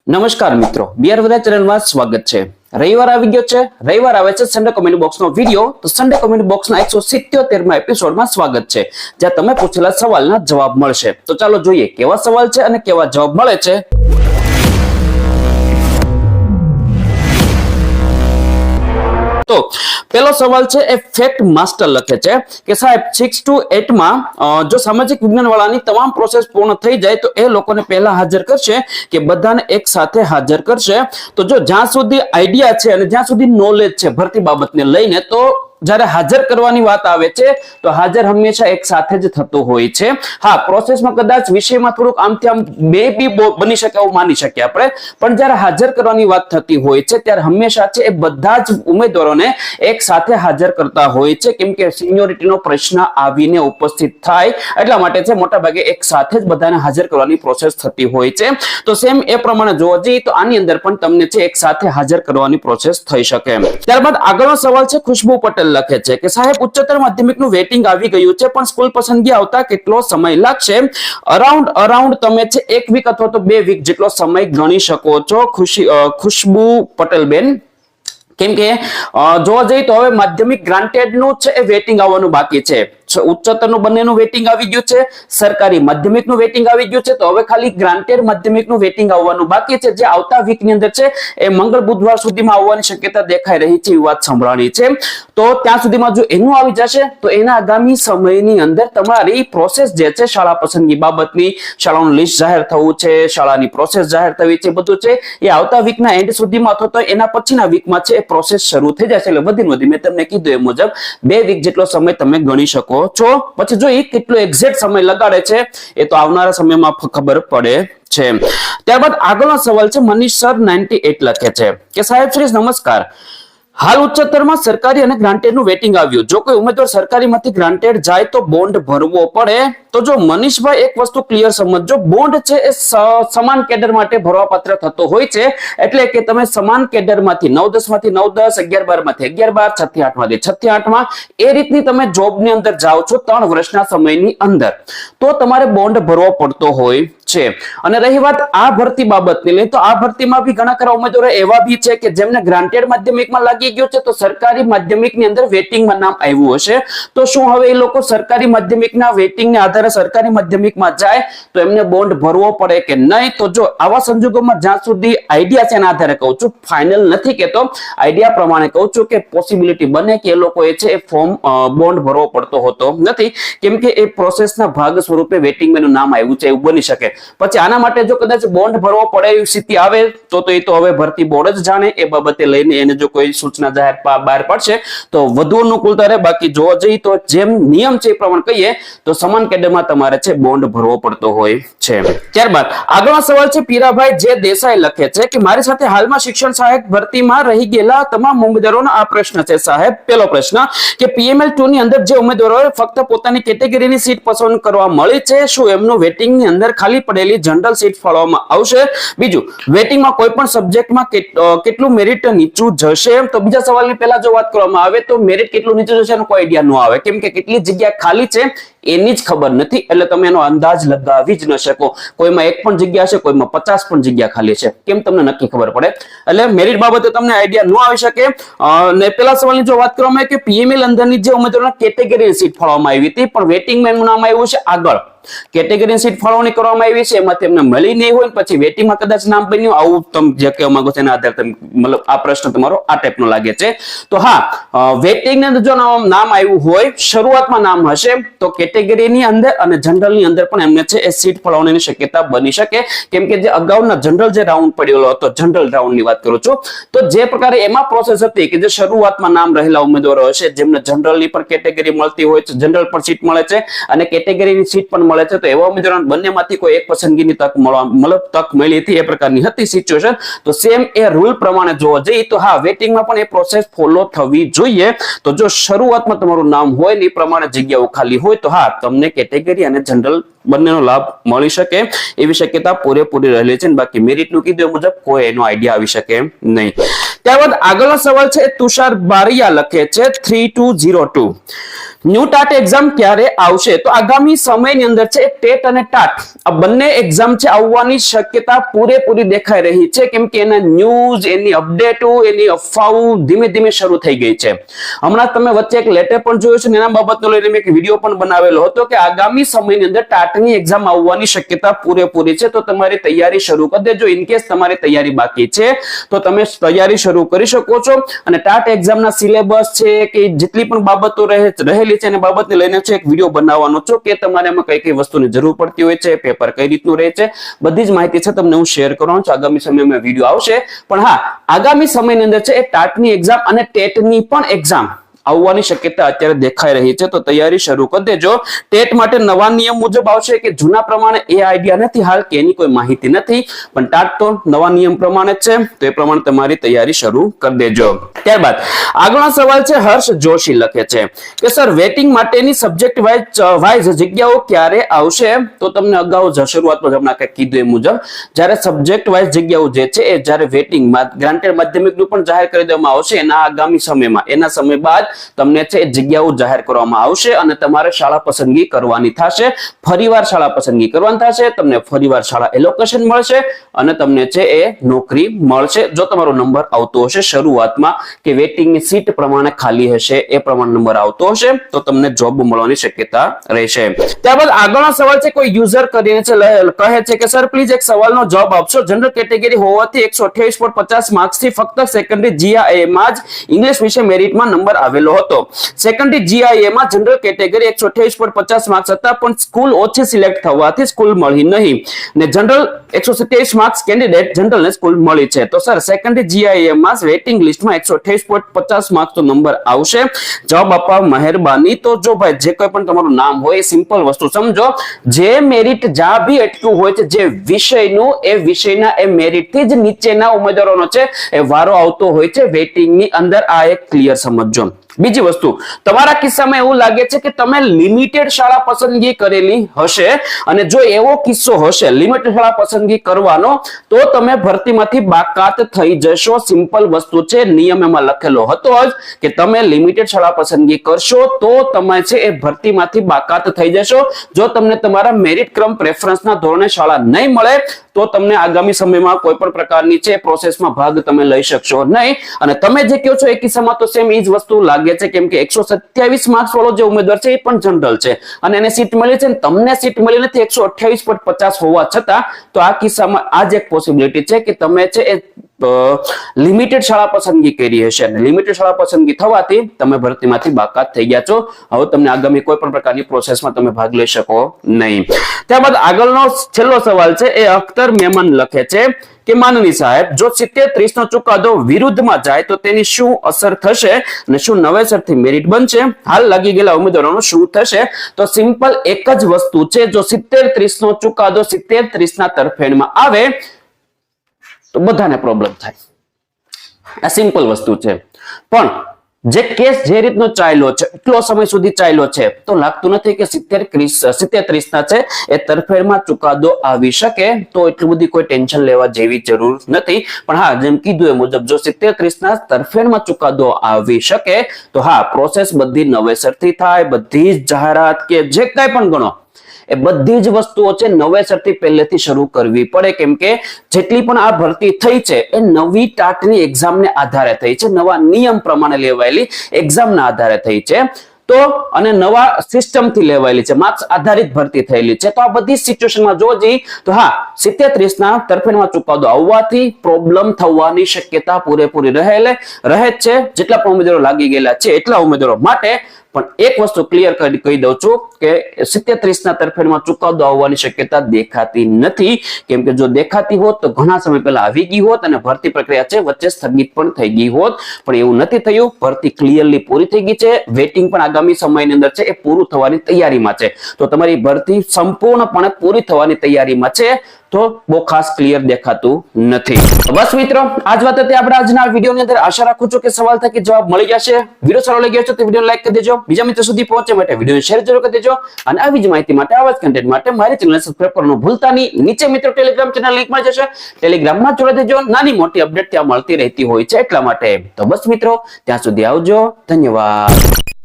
નમસ્કાર મિત્રો, બીઆર વડા ચેનલમાં સ્વાગત છે। રવિવાર આવી ગયો છે। રવિવાર આવે છે સન્ડે કોમેન્ટ બોક્સનો વિડિયો। તો સન્ડે કોમેન્ટ બોક્સના 177માં એપિસોડમાં સ્વાગત છે, જ્યાં તમે પૂછેલા સવાલના જવાબ મળશે। તો ચાલો જોઈએ કેવા સવાલ છે અને કેવા જવાબ મળે છે। તો પહેલો સવાલ છે એ ફેક્ટ માસ્ટર લખે છે કે સાહેબ 6 to 8 માં જો સામાજિક વિજ્ઞાન વાળાની તમામ પ્રોસેસ પૂર્ણ થઈ જાય તો એ લોકોને પહેલા હાજર કરશે કે બધાને એક સાથે હાજર કરશે। તો જો જ્યાં સુધી આઈડિયા છે અને જ્યાં સુધી નોલેજ છે ભરતી બાબતને લઈને, તો જ્યારે હાજર કરવાની વાત આવે છે તો હાજર હંમેશા એક સાથે જ થતો હોય છે। હા, પ્રોસેસમાં કદાચ વિષયમાં થોડુંક આમથી આમ બે બી બની શકે એવું માની શકીએ આપણે, પણ જ્યારે હાજર કરવાની વાત થતી હોય છે ત્યારે હંમેશા છે એ બધા જ ઉમેદવારોને એક સાથે હાજર કરતા હોય છે, કેમ કે સિનિયોરિટીનો પ્રશ્ન આવીને ઉપસ્થિત થાય એટલા માટે છે મોટા ભાગે એક સાથે જ બધાને હાજર કરવાની પ્રોસેસ થતી હોય છે। તો સેમ એ પ્રમાણે જોવા જઈએ તો આની અંદર પણ તમને છે એક સાથે હાજર કરવાની પ્રોસેસ થઈ શકે। ત્યારબાદ આગળનો સવાલ છે ખુશ્બુ પટેલ લખે છે કે સાહેબ ઉચ્ચતર માધ્યમિકનું વેટિંગ આવી ગયું છે, પણ સ્કૂલ પસંદગી આવતા કેટલો સમય લાગશે? અરાઉન્ડ તમે છે 1 વીક અથવા તો 2 વીક જેટલો સમય ગણી શકો છો ખુશ્બુ પટેલ બેન, કેમ કે જોવા જઈએ તો હવે માધ્યમિક ગ્રાન્ટેડ નું છે એ વેટિંગ આવવાનું બાકી છે। ઉચ્ચતરનું બંનેનું વેટિંગ આવી ગયું છે, સરકારી માધ્યમિકનું વેટિંગ આવી ગયું છે, તો હવે ખાલી ગ્રાન્ટેડ માધ્યમિકનું વેટિંગ આવવાનું બાકી છે, જે આવતા વીકની અંદર છે એ મંગળ બુધવાર સુધીમાં આવવાની શક્યતા દેખાઈ રહી છે, એ વાત સંભળાણી છે। તો ત્યાં સુધીમાં જો એનું આવી જશે તો એના આગામી સમયની અંદર તમારી પ્રોસેસ જે છે શાળા પસંદગી બાબતની, શાળાનું લિસ્ટ જાહેર થવું છે, શાળાની પ્રોસેસ જાહેર થવી છે, બધું છે એ આવતા વીકના એન્ડ સુધીમાં અથવા તો એના પછીના વીકમાં છે એ પ્રોસેસ શરૂ થઈ જશે। એટલે વધી મેં તમને કીધું એ મુજબ 2 વીક જેટલો સમય તમે ગણી શકો છો। પછી જો એ કેટલો એક્ઝેક્ટ સમય લગાડે છે એ તો આવનારા સમયમાં ખબર પડે છે। ત્યારબાદ આગળનો સવાલ છે મનીષ સર 98 લખે છે કે સાહેબ શ્રી નમસ્કાર, હાલ ઉચ્ચતરમાં સરકારી અને ગ્રાન્ટેડનું વેટિંગ આવ્યું, જો કોઈ ઉમેદવાર સરકારીમાંથી ગ્રાન્ટેડ જાય તો બોન્ડ ભરવો પડે? તો જો મનીષભાઈ એક વસ્તુ ક્લિયર સમજજો, બોન્ડ છે એ સમાન કેડર માટે ભરવાપાત્ર થતો હોય છે, એટલે કે તમે સમાન કેડરમાંથી 9-10 માંથી 9-10, 11-12 માંથી 11-12, 6-8 માંથી 6-8 માં એ રીતની તમે જોબની અંદર જાઓ છો 3 વર્ષના સમયની અંદર, તો તમારે બોન્ડ ભરવો પડતો હોય છે। અને રહી વાત આ ભરતી બાબતની લઈ, તો આ ભરતીમાં બી ઘણા ખરા ઉમેદવારો એવા બી છે કે જેમને ગ્રાન્ટેડ માધ્યમિકમાં લાગી ગયો છે, તો સરકારી માધ્યમિકની અંદર વેટિંગમાં નામ આવ્યું હશે, તો શું હવે એ લોકો સરકારી માધ્યમિકના વેટિંગને આધારે સરકારી માધ્યમિકમાં જાય તો એમને બોન્ડ ભરવો પડે કે નહીં? તો જો આવા સંજોગોમાં જ્યાં સુધી આઈડિયા છે એના આધારે કહું છું, ફાઇનલ નથી કહેતો, આઈડિયા પ્રમાણે કહું છું કે પોસિબિલિટી બને કે એ લોકોએ છે એ ફોર્મ બોન્ડ ભરવો પડતો હોતો નથી, કેમ કે એ પ્રોસેસના ભાગ સ્વરૂપે વેટિંગમાં એનું નામ આવ્યું છે એવું બની શકે। પછી આના માટે જો કદાચ બોન્ડ ભરવો પડે એવી સ્થિતિ આવે તો એ તો હવે ભરતી બોર્ડ જ જાણે, એ બાબતે લઈને એને જો કોઈ સૂચના જાહેર બહાર પડશે તો વધુ અનુકૂળતા રહે। બાકી જોવા જઈએ તો જેમ નિયમ છે એ પ્રમાણે કહીએ તો સમાન કેડરમાં તમારે છે બોન્ડ ભરવો પડતો હોય છે। ત્યારબાદ આગળનો સવાલ છે પીરાભાઈ જે દેસાઈ લખે છે કે મારી સાથે હાલમાં શિક્ષણ સહાયક ભરતીમાં રહી ગયેલા તમામ ઉમેદવારોનો આ પ્રશ્ન છે સાહેબ। પહેલો પ્રશ્ન કે PML2 ની અંદર જે ઉમેદવારોએ ફક્ત પોતાની કેટેગરીની સીટ પસંદ કરવા મળી છે, શું એમનું વેટિંગની અંદર ખાલી પડેલી જનરલ સીટ ફાળવવામાં આવશે? બીજું, વેટિંગમાં કોઈ પણ સબ્જેક્ટમાં કેટલું મેરિટ નીચું જશે? તો બીજા સવાલની પહેલા જો વાત કરવામાં આવે તો મેરિટ કેટલું નીચું જશે એનો કોઈ આઈડિયા ન આવે, કેમ કે કેટલી જગ્યા ખાલી છે એની જ ખબર નથી, એટલે તમે એનો અંદાજ લગાવી જ ન શકો। કોઈમાં 1 પણ જગ્યા છે, કોઈમાં 50 પણ જગ્યા ખાલી છે, કેમ તમને નક્કી ખબર પડે? એટલે મેરિટ બાબતે તમને આઈડિયા ન આવી શકે। અને પેલા સવાલની જો વાત કરવામાં આવે કે PML અંદરની જે ઉમેદવારોને કેટેગરીની સીટ ફાળવવામાં આવી હતી પણ વેટિંગમાં એનું નામ આવ્યું છે આગળ, કેટેગરીની સીટ ફાળવણી કરવામાં આવી છે, એમાં તેમને મળી નહીં હોય, પછી વેટિંગમાં કદાચ નામ બન્યું, આવું તમે જે કહેવા માંગો છો એના આધારે મતલબ આ પ્રશ્ન તમારો આ ટાઈપનો લાગે છે। તો હા, વેટિંગની અંદર જો નામ આવ્યું હોય, શરૂઆતમાં નામ હશે તો કેટેગરીની અંદર અને જનરલની અંદર પણ એમને છે એ સીટ ફાળવણીની શક્યતા બની શકે, કેમ કે જે અગાઉના જનરલ જે રાઉન્ડ પડેલો હતો, જનરલ રાઉન્ડની વાત કરું છું, તો જે પ્રકારે એમાં પ્રોસેસ હતી કે જે શરૂઆતમાં નામ રહેલા ઉમેદવારો હશે જેમને જનરલની પણ કેટેગરી મળતી હોય છે, જનરલ પણ સીટ મળે છે અને કેટેગરીની સીટ પણ મળે છે, તો એવા ઉમેદવારોને બંનેમાંથી કોઈ એક પસંદગીની તક તક મળી હતી, એ પ્રકારની હતી સિચ્યુએશન। તો સેમ એ રૂલ પ્રમાણે જોવા જઈએ તો હા, વેટિંગમાં પણ એ પ્રોસેસ ફોલો થવી જોઈએ। તો જો શરૂઆતમાં તમારું નામ હોય ને એ પ્રમાણે જગ્યાઓ ખાલી હોય તો હા, તમને કેટેગરી અને જનરલ બંનેનો લાભ મળી શકે એવી શક્યતા પૂરેપૂરી રહેલી છે. બાકી મેરિટનું કીધું મુજબ કોઈ એનો આઈડિયા આવી શકે નહીં. ત્યારબાદ આગળનો સવાલ છે તુષાર બારિયા લખે છે 3202 ન્યૂ ટાટ એક્ઝામ ક્યારે આવશે? તો આગામી સમયની અંદર છે ટેટ અને ટાટ આ બંને એક્ઝામ છે આવવાની શક્યતા પૂરેપૂરી દેખાઈ રહી છે, કેમ કે એના ન્યૂઝ, એની અપડેટો, એની અફવાઓ ધીમે ધીમે શરૂ થઈ ગઈ છે. હમણાં તમે વચ્ચે એક લેટર પણ જોયું છે, એના બાબતનો લઈને મેં એક વિડીયો પણ બનાવેલો હતો કે આગામી સમયની અંદર ટાટની એક્ઝામ આવવાની શક્યતા પૂરેપૂરી છે. તો તમારી તૈયારી શરૂ કરી દેજો. ઇનકેસ તમારી તૈયારી બાકી છે તો તમે તૈયારી શરૂ કરી શકો છો. અને ટાટ એક્ઝામના સિલેબસ છે કે જેટલી પણ બાબતો રહેલી છે અને બાબતને લઈને છે એક વિડીયો બનાવવાનો છું કે તમારે એમાં કઈ કઈ વસ્તુની જરૂર પડતી હોય છે, પેપર કઈ રીતનું રહે છે, બધી જ માહિતી છે તમને હું શેર કરવાનો છું. આગામી સમયમાં વિડીયો આવશે. પણ હા, આગામી સમયની અંદર છે એ ટાટની એક્ઝામ અને ટેટની પણ એક્ઝામ આવવાની શક્યતા અત્યારે દેખાઈ રહી છે. તો તૈયારી શરૂ કરી દેજો. ટેટ માટે નવા નિયમ મુજબ આવશે કે જૂના પ્રમાણે એ આઈડિયા નથી હાલ કે એની કોઈ માહિતી નથી, પણ ટાટ તો નવા નિયમ પ્રમાણે છે, તો એ પ્રમાણે તમારી તૈયારી શરૂ કરી દેજો. ત્યારબાદ આગળનો સવાલ છે હર્ષ જોશી લખે છે કે સર વેટિંગ માટેની સબ્જેક્ટ વાઇઝ જગ્યાઓ ક્યારે આવશે? તો તમને અગાઉ શરૂઆતમાં જ હમણાં કીધું એ મુજબ જ્યારે સબ્જેક્ટ વાઇઝ જગ્યાઓ જે છે એ જ્યારે વેટિંગમાં ગ્રાન્ટેડ માધ્યમિકનું પણ જાહેર કરી દેવામાં આવશે એના આગામી સમયમાં, એના સમય બાદ તમને છે જગ્યાઓ જાહેર કરવામાં આવશે અને તમારે શાળા પસંદગી કરવાની થશે. ફરીવાર શાળા પસંદગી કરવાની થશે, તમને ફરીવાર શાળા એલોકેશન મળશે અને તમને છે એ નોકરી મળશે. જો તમારો નંબર આવતો હશે શરૂઆતમાં કે વેટિંગની સીટ પ્રમાણે ખાલી હશે એ પ્રમાણે નંબર આવતો હશે તો તમને જોબ મળવાની શક્યતા રહેશે. ત્યારબાદ આગળનો સવાલ છે કોઈ યુઝર કરીને કહે છે કે સર પ્લીઝ એક સવાલનો જવાબ આપશો. જનરલ કેટેગરી હોવાથી 128.50 માર્ક્સથી ફક્ત સેકન્ડરી જીઆઈએ માં જ ઇંગ્લિશ વિશે મેરિટમાં નંબર આવેલો હતો. સેકન્ડરી જીઆઈએ માં જનરલ કેટેગરી 128.50 માર્ક્સ હતા પણ સ્કૂલ ઓછી સિલેક્ટ થવાથી સ્કૂલ મળી નહીં ને જનરલ 127 માર્ક્સ કેન્ડિડેટ જનરલને સ્કૂલ મળી છે. તો સર સેકન્ડરી જીઆઈએ માં વેટિંગ લિસ્ટમાં 128.50 માર્ક્સનો નંબર આવશે? જવાબ આપવા મહેરબાની. તો જો ભાઈ જે કોઈ પણ તમારું નામ હોય એ સિમ્પલ વસ્તુ સમજો, જે મેરિટ જ્યાં બી અટક્યું હોય છે જે વિષયનું એ વિષયના એ મેરિટથી જ નીચેના ઉમેદવારોનો છે એ વારો આવતો હોય છે વેટિંગની અંદર. આ એક ક્લિયર સમજજો. બીજી વસ્તુ, તમારા કિસ્સામાં એવું લાગે છે કે તમે લિમિટેડ શાળા પસંદગી કરેલી હશે અને જો એવો કિસ્સો હશે લિમિટેડ શાળા પસંદગી કરવાનો તો તમે ભરતીમાંથી બાકાત થઈ જશો. સિમ્પલ વસ્તુ છે, નિયમ એમાં લખેલો હતો જ કે તમે લિમિટેડ શાળા પસંદગી કરશો તો તમે છે એ ભરતીમાંથી બાકાત થઈ જશો. જો તમને તમારા મેરિટ ક્રમ પ્રેફરન્સના ધોરણે શાળા નહીં મળે તો તમને આગામી સમયમાં કોઈ પણ પ્રકારની છે પ્રોસેસમાં ભાગ તમે લઈ શકશો નહીં. અને તમે જે કહો છો એ કિસ્સામાં તો સેમ એ જ વસ્તુ લાગે છે, કેમ કે 127 માર્ક્સ વાળો જે ઉમેદવાર છે એ પણ જનરલ છે અને એને સીટ મળી છે, તમને સીટ મળી નથી 128.50 હોવા છતાં. તો આ કિસ્સામાં આ જ એક પોસિબિલિટી છે કે તમે છે એ લિમિટેડ શાળા પસંદગી કરી હશે અને લિમિટેડ શાળા પસંદગી થવાથી તમે ભરતીમાંથી બાકાત થઈ ગયા છો. હવે તમને આગામી કોઈ પણ પ્રકારની પ્રોસેસમાં તમે ભાગ લઈ શકો નહીં. ત્યારબાદ આગળનો છેલ્લો સવાલ છે એ અખ્તર મેમન લખે છે કે માનની સાહેબ જો 70-30 નો ચુકાદો વિરુદ્ધમાં જાય તો તેની શું અસર થશે અને શું નવેસરથી મેરિટ બનશે? હાલ લાગી ગયેલા ઉમેદવારોનું શું થશે? તો સિમ્પલ એક જ વસ્તુ છે, જો 70-30 નો ચુકાદો 70-30 ના તરફેણમાં આવે તો બધાને પ્રોબ્લેમ થાય. આ સિમ્પલ વસ્તુ છે. પણ જે કેસ જે રીતનો ચાલ્યો છે એટલો સમય સુધી ચાલ્યો છે તો લાગતું નથી કે 70-30 ના છે એ તરફેણમાં ચુકાદો આવી શકે. તો એટલી બધી કોઈ ટેન્શન લેવા જેવી જરૂર નથી. પણ હા, જેમ કીધું એ મુજબ જો 70-30 ના તરફેણમાં ચુકાદો આવી શકે તો હા, પ્રોસેસ બધી નવેસરથી થાય. બધી જ જાહેરાત કે જે કઈ પણ ગણો એ બધી જ વસ્તુઓ છે નવેસરથી પહેલેથી શરૂ કરવી પડે, કેમ કે જેટલી પણ આ ભરતી થઈ છે એ નવી ટાટની એક્ઝામને આધારે થઈ છે, નવા નિયમ પ્રમાણે લેવાયેલી એક્ઝામના આધારે થઈ છે. તો અને નવા સિસ્ટમથી લેવાયેલી છે, માર્ક્સ આધારિત ભરતી થયેલી છે. તો આ બધી સિચ્યુએશનમાં જો જઈએ તો હા, 70-30 ના તરફેણમાં ચુકાદો આવવાથી પ્રોબ્લેમ થવાની શક્યતા પૂરેપૂરી રહે જ છે. જેટલા પણ ઉમેદવારો લાગી ગયેલા છે એટલા ઉમેદવારો માટે. પણ એક વસ્તુ ક્લિયર કહી દઉં છું કે 70-30 ના તરફેણમાં ચુકાદો આવવાની શક્યતા દેખાતી નથી, કેમ કે જો દેખાતી હોત તો ઘણા સમય પહેલા આવી ગઈ હોત અને ભરતી પ્રક્રિયા છે વચ્ચે સ્થગિત પણ થઈ ગઈ હોત. પણ એવું નથી થયું. ભરતી ક્લિયરલી પૂરી થઈ ગઈ છે. વેટિંગ પણ આગામી સમયની અંદર છે એ પૂરું થવાની તૈયારીમાં છે. તો તમારી ભરતી સંપૂર્ણપણે પૂરી થવાની તૈયારીમાં છે. તો બહુ ખાસ ક્લિયર દેખાતું નથી. બસ મિત્રો, આજ વાત હતી આપણે આજના વિડીયોની અંદર. આશા રાખું છું કે સવાલ થકી જવાબ મળી જશે. વિડીયો સારો લાગ્યો છે તો વિડીયો લાઈક કરી દેજો. બીજા મિત્રો સુધી પહોંચવા માટે વિડીયો શેર જરૂર કરી દેજો. અને આવી જ માહિતી માટે, આવા જ કન્ટેન્ટ માટે મારી ચેનલ સબસ્ક્રાઇબ કરવાનું ભૂલતા નહીં. નીચે મિત્રો ટેલિગ્રામ ચેનલ લિંક મળી જશે. ટેલિગ્રામમાં જોડાઈ દેજો. નાની મોટી અપડેટ ત્યાં મળતી રહેતી હોય છે એટલા માટે. તો બસ મિત્રો, ત્યાં સુધી આવજો. ધન્યવાદ.